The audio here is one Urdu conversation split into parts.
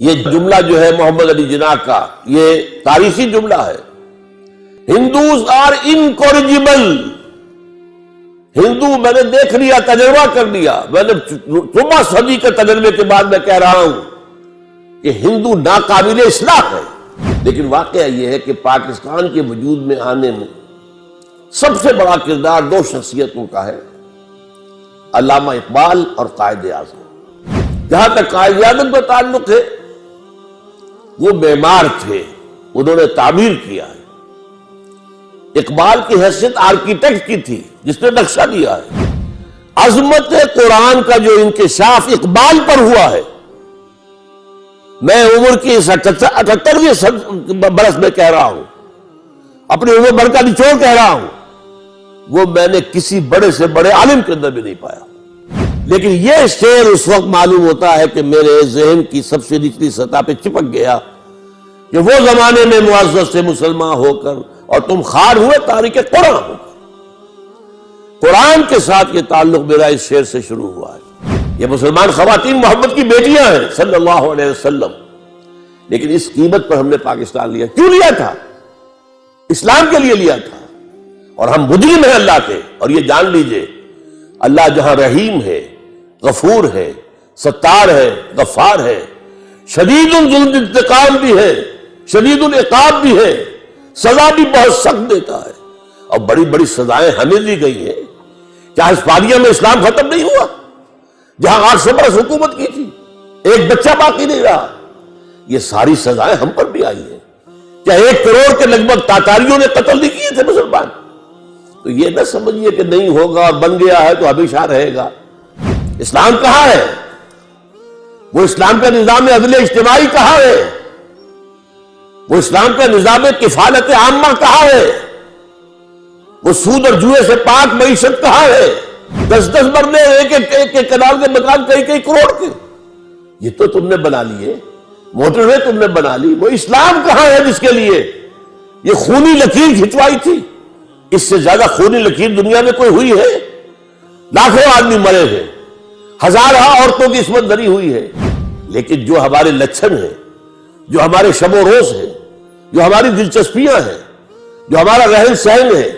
یہ جملہ جو ہے محمد علی جناح کا، یہ تاریخی جملہ ہے۔ ہندوز آر انکورجیبل۔ ہندو میں نے دیکھ لیا، تجربہ کر لیا، میں نے 14 صدی کے تجربے کے بعد میں کہہ رہا ہوں کہ ہندو ناقابل اصلاح ہے۔ لیکن واقعہ یہ ہے کہ پاکستان کے وجود میں آنے میں سب سے بڑا کردار دو شخصیتوں کا ہے، علامہ اقبال اور قائد اعظم۔ جہاں تک قائد اعظم کا تعلق ہے، وہ معمار تھے، انہوں نے تعمیر کیا ہے۔ اقبال کی حیثیت آرکیٹیکٹ کی تھی، جس نے نقشہ دیا ہے۔ عظمت قرآن کا جو انکشاف اقبال پر ہوا ہے، میں عمر کی 78ویں برس میں کہہ رہا ہوں، اپنی عمر بھر کا نچوڑ کہہ رہا ہوں، وہ میں نے کسی بڑے سے بڑے عالم کے اندر بھی نہیں پایا۔ لیکن یہ شعر اس وقت معلوم ہوتا ہے کہ میرے ذہن کی سب سے نچلی سطح پہ چپک گیا کہ وہ زمانے میں معزز سے مسلمان ہو کر اور تم خار ہوئے تاریخ قرآن ہو کر۔ قرآن کے ساتھ یہ تعلق میرا اس شعر سے شروع ہوا ہے۔ یہ مسلمان خواتین محمد کی بیٹیاں ہیں صلی اللہ علیہ وسلم، لیکن اس قیمت پر ہم نے پاکستان لیا۔ کیوں لیا تھا؟ اسلام کے لیے لیا تھا، اور ہم مجرم ہیں اللہ کے۔ اور یہ جان لیجئے، اللہ جہاں رحیم ہے، غفور ہے، ستار ہے، غفار ہے، شدید الانتقام بھی ہے، شدید العقاب بھی ہے، سزا بھی بہت سخت دیتا ہے، اور بڑی بڑی سزائیں ہمیں دی گئی ہیں۔ کیا ہسپانیہ میں اسلام ختم نہیں ہوا، جہاں 800 برس حکومت کی تھی؟ ایک بچہ باقی نہیں رہا۔ یہ ساری سزائیں ہم پر بھی آئی ہیں۔ کیا 1 کروڑ کے لگ بھگ تاتاریوں نے قتل نہیں کیے تھے مسلمان؟ تو یہ نہ سمجھیے کہ نہیں ہوگا اور بن گیا ہے تو ہمیشہ رہے گا۔ اسلام کہاں ہے؟ وہ اسلام کا نظام عدل اجتماعی کہاں ہے؟ وہ اسلام کا نظام کفالت عامہ کہاں ہے؟ وہ سود اور جوئے سے پاک معیشت کہاں ہے؟ 10 مرلے ایک کنال کے مکان کئی کروڑ کے، یہ تو تم نے بنا لیے، موٹر وے تم نے بنا لی۔ وہ اسلام کہاں ہے جس کے لیے یہ خونی لکیر کھچوائی تھی؟ اس سے زیادہ خونی لکیر دنیا میں کوئی ہوئی ہے؟ لاکھوں آدمی مرے ہیں، ہزارہ عورتوں کی عصمت دری ہوئی ہے۔ لیکن جو ہمارے لچھن ہیں، جو ہمارے شب و روز ہیں، جو ہماری دلچسپیاں ہیں، جو ہمارا رہن سہن ہے،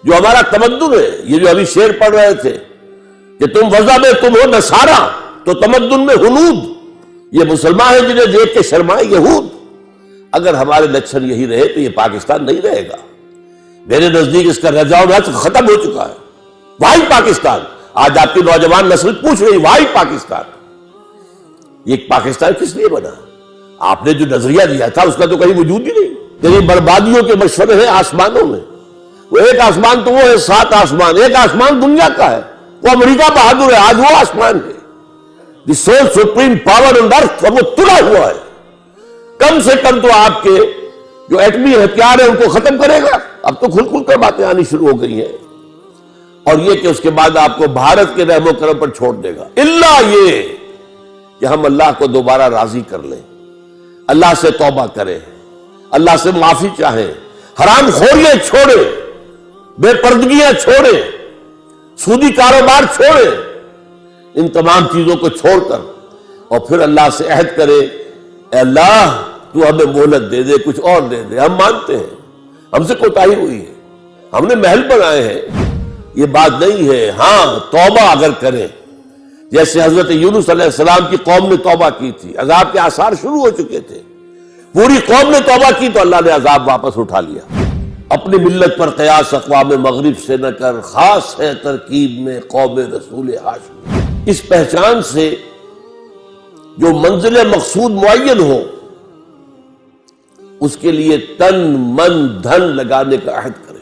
جو ہمارا تمدن ہے، یہ جو ابھی شعر پڑھ رہے تھے کہ تم وضع میں تم ہو نصارہ تو تمدن میں ہنود، یہ مسلمان ہیں جنہیں دیکھ کے شرمائے یہود۔ اگر ہمارے لچھن یہی رہے تو یہ پاکستان نہیں رہے گا۔ میرے نزدیک اس کا رجاء و رجع ختم ہو چکا ہے۔ واحد پاکستان، آج آپ کی نوجوان نسل پوچھ رہی، واحد پاکستان، یہ پاکستان کس لیے بنا؟ آپ نے جو نظریہ دیا تھا اس کا تو کہیں وجود ہی نہیں۔ تیری بربادیوں کے مشورے ہیں آسمانوں میں، وہ ایک آسمان تو وہ ہے 7 آسمان، ایک آسمان دنیا کا ہے، وہ امریکہ بہادر ہے، آج وہ آسمان ہے۔ دی سول سپریم پاور آن ارتھ، وہ تلا ہوا ہے۔ کم سے کم تو آپ کے جو ایٹمی ہتھیار ہیں ان کو ختم کرے گا۔ اب تو کھل کر باتیں آنی شروع ہو گئی ہیں، اور یہ کہ اس کے بعد آپ کو بھارت کے رحم و کرم پر چھوڑ دے گا، الا یہ کہ ہم اللہ کو دوبارہ راضی کر لیں، اللہ سے توبہ کریں، اللہ سے معافی چاہیں، حرام خوریاں چھوڑیں، بے پردگیاں چھوڑیں، سودی کاروبار چھوڑیں، ان تمام چیزوں کو چھوڑ کر اور پھر اللہ سے عہد کرے، اے اللہ تو ہمیں مہلت دے دے، کچھ اور دے دے۔ ہم مانتے ہیں ہم سے کوتاہی ہوئی ہے، ہم نے محل بنائے ہیں، یہ بات نہیں ہے۔ ہاں توبہ اگر کریں، جیسے حضرت یونس علیہ السلام کی قوم نے توبہ کی تھی، عذاب کے آثار شروع ہو چکے تھے، پوری قوم نے توبہ کی تو اللہ نے عذاب واپس اٹھا لیا۔ اپنی ملت پر قیاس اقوام مغرب سے نہ کر، خاص ہے ترکیب میں قوم رسول ہاشم۔ اس پہچان سے جو منزل مقصود معین ہو، اس کے لیے تن من دھن لگانے کا عہد